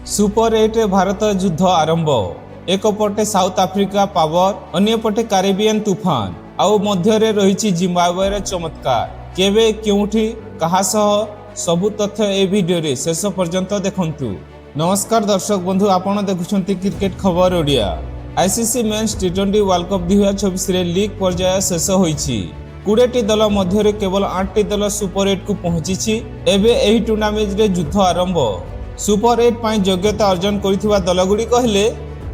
Super 8 रे भारत युद्ध आरंभ। एक पटे साउथ आफ्रिका पावर, अन्य पटे कैरिबियन तूफान, आउ मध्य रे रहिछि जिम्बाब्वे चमत्कार। केबे केउठी कहा सह सबु तथ्य ए वीडियो रे शेष पर्यंत देखंतु। नमस्कार दर्शक बंधु, आपण देखुछंती क्रिकेट खबर ओडिया। आईसीसी मेंस टी20 वर्ल्ड कप 2024 रे लीग पर्याय शेष होईछि। 20 दल मध्य केवल 8 दल सुपर 8 को पहुंची। एबे एही टूर्नामेंट रे युद्ध आरंभ। सुपर 8 पाई योग्यता अर्जन करिथिबा दलगुड़िक हेले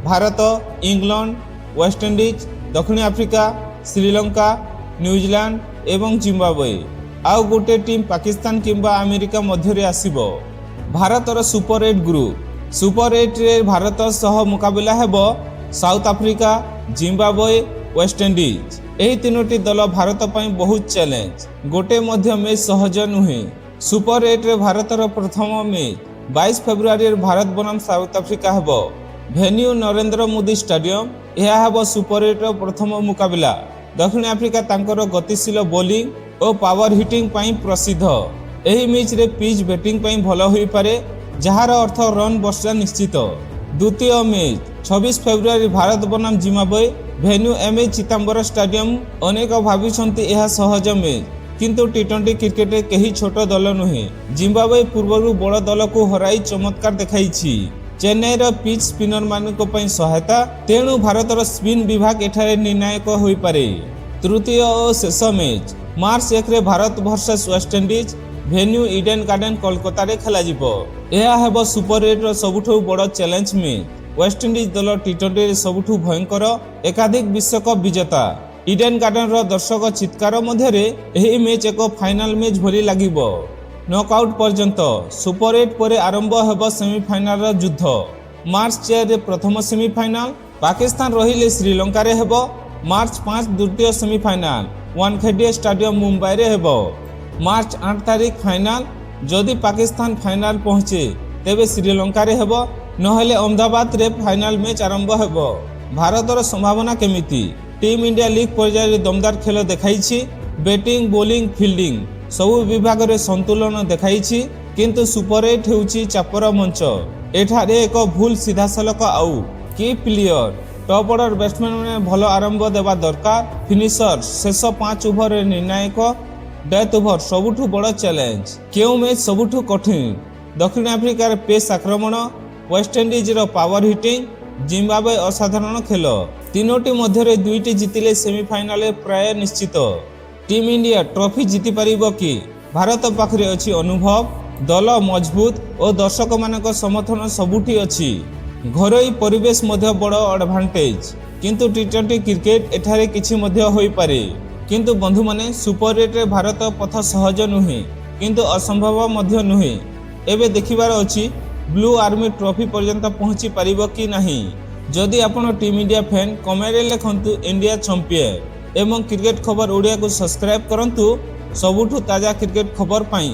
भारत, इंग्लैंड, वेस्टइंडीज, दक्षिण आफ्रिका, श्रीलंका, न्यूजीलैंड एवं जिम्बाब्वे। आउ गोटे टीम पाकिस्तान किंबा अमेरिका मध्य आसिबो। भारतर सुपर 8 ग्रुप। सुपर 8 रे भारत सह मुकाबला हेबो साउथ आफ्रिका, जिम्बाब्वे, वेस्टइंडीज। एही तीनोटी दल भारत पई बहुत चैलेंज। गोटे मध्य मैच सहज नुहे। सुपर 8 रे भारतर प्रथम मैच 22 फेब्रुआरी भारत बनाम साउथ आफ्रिका हेबो। Venue Narendra Modi stadium. यह हेबो सुपर 8 रो प्रथम मुकाबला। दक्षिण आफ्रिका तांकर गतिशील बोलिंग और पावर हिटिंग पई प्रसिद्ध। एही मैच रे पिच बैटिंग पई भलो होई पारे, जहार अर्थ रन वर्षा निश्चित। द्वितीय मैच 26 फेब्रुआरी भारत बनाम Zimbabwe. Venue MA Chidambaram stadium. अनेक भाविछंती यह सहज मैच, किंतु टी20 क्रिकेट रे कहीं छोट दल नुहे। जिम्बाब्वे पूर्वरु बड़ दल को हराई चमत्कार देखाइछि। चेन्नई रो पिच स्पिनर मानक पई सहायता, तेणु भारतर स्पिन विभाग एठारे निर्णायक होई पारे। तृतीय और शेष मैच मार्च 1 रे Bharat versus West Indies. Venue Eden garden Kolkata रे खेला जिवो। यह हेबो सुपर 8 रो सबुठु बड़ चैलेंज मैच। वेस्टइंडीज दल टी20 रे सबुठु भयंकर एकाधिक विश्वकप विजेता। ईडन गार्डन रो दर्शक चित्कार मध्य एही मैच एक फाइनल मैच भली लागिबो। नॉकआउट पर्यंत सुपर 8 पर आरंभ हेबो सेमीफाइनल रो युद्ध। मार्च 4 रे प्रथम सेमीफाइनल पाकिस्तान रहिले श्रीलंका रे हेबो। मार्च 5 द्वितीय सेमीफाइनल वानखेड़े स्टेडियम मुंबई रे हेबो। मार्च 8 तारिख फाइनल। जदि पाकिस्तान फाइनल पहुंचे तेबे श्रीलंका रे हेबो, नहले अहमदाबाद रे फाइनल मैच आरंभ हेबो। भारतर संभावना केमिति? टीम इंडिया लीग पर्याय दमदार खेल देखाइछि। बैटिंग, बॉलिंग, फील्डिंग सबु विभाग रे संतुलन देखाइछि, किंतु सुपर 8 हेउछि चापर मंच। एठारे एक भूल सीधासलख आउट। की प्लेयर टॉप ऑर्डर बैट्समैन ने भलो आरंभ देवा दरकार। फिनिशर शेष 5 ओवर रे निर्णायक। डेथ ओवर सबुठु बड़ चैलेंज। केउ मैच सबुठु कठिन? दक्षिण अफ्रिका रे पेस आक्रमण, वेस्टइंडीज रो पावर हिटिंग, जिम्बाब्वे असाधारण खेल। तीनोटी मध्य दुईटी जितिले सेमीफाइनल प्राय निश्चित। टीम इंडिया ट्रॉफी जीति पारिबो कि? भारत पाखरे अछि अनुभव, दल मजबूत और दर्शक मानक समर्थन सबुठी अछि। घरोई परिवेश मध्य बड़ एडवांटेज, किंतु टी20 क्रिकेट एठारे किछि मध्य होई पारे। किंतु बंधु माने सुपर 8 रे भारत पथ सहज नुहे, किंतु असंभव मध्य नुहे। एबे देखिबार अछि ब्लू आर्मी ट्रॉफी पर्यंत पहुंची पारिबो कि नाही। जदि आपण टीम इंडिया फैन कमेंट रे लिखंतु इंडिया चैंपियन। एवं क्रिकेट खबर ओडिया को सब्सक्राइब करंतु सबुठु ताजा क्रिकेट खबर पाई।